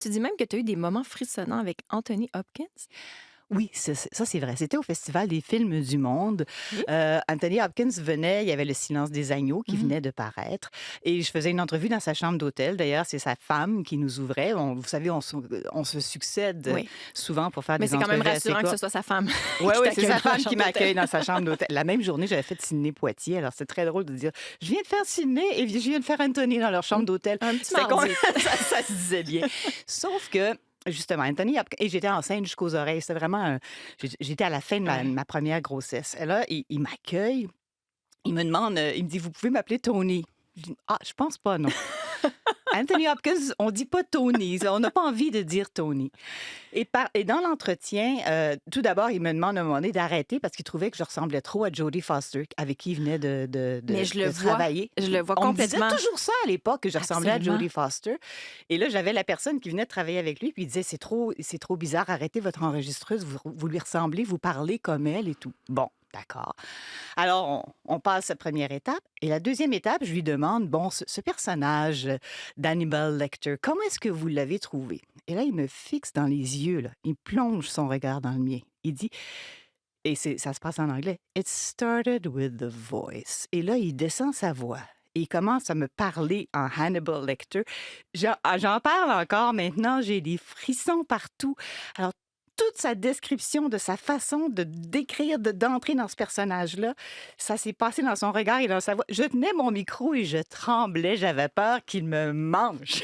Tu dis même que tu as eu des moments frissonnants avec Anthony Hopkins? Oui, ça, c'est vrai. C'était au Festival des films du monde. OK. Anthony Hopkins venait, il y avait Le silence des agneaux qui Mmh. venait de paraître et je faisais une entrevue dans sa chambre d'hôtel. D'ailleurs, c'est sa femme qui nous ouvrait. Vous savez, on se succède Oui, souvent pour faire mais des c'est quand même entrevues assez rassurant que ce courtes. soit sa femme Oui, qui oui, c'est t'accueille sa dans la femme qui chambre d'hôtel. m'accueille dans sa chambre d'hôtel. La même journée, j'avais fait Sydney-Poitiers. Alors, c'est très drôle de dire, je viens de faire Sydney et je viens de faire Anthony dans leur chambre Mmh. d'hôtel. Un petit C'était comme mardi. ça se disait bien. Sauf que, justement, Anthony Hopkins, et j'étais enceinte jusqu'aux oreilles. C'était vraiment, j'étais à la fin de Ouais. ma première grossesse. Et là, il m'accueille, il me demande, il me dit, vous pouvez m'appeler Tony. Je dis, ah, je pense pas, non. Anthony Hopkins, on dit pas Tony. On n'a pas envie de dire Tony. Et dans l'entretien, tout d'abord, il me demande à un moment donné d'arrêter parce qu'il trouvait que je ressemblais trop à Jodie Foster, avec qui il venait Mais de travailler. je le vois On me disait complètement. toujours ça à l'époque, que je ressemblais à Absolument. Jodie Foster. Et là, j'avais la personne qui venait de travailler avec lui, puis il disait, c'est trop bizarre, arrêtez votre enregistreuse, vous lui ressemblez, vous parlez comme elle et tout. Bon, d'accord. Alors, on passe cette première étape. Et la deuxième étape, je lui demande, bon, ce personnage d'Hannibal Lecter, comment est-ce que vous l'avez trouvé? Et là, il me fixe dans les yeux, là. Il plonge son regard dans le mien. Il dit, et ça se passe en anglais, It started with the voice. Et là, il descend sa voix. Et il commence à me parler en Hannibal Lecter. J'en parle encore maintenant, j'ai des frissons partout. Alors, toute sa description de sa façon de décrire, d'entrer dans ce personnage-là, ça s'est passé dans son regard et dans sa voix. Je tenais mon micro et je tremblais, j'avais peur qu'il me mange.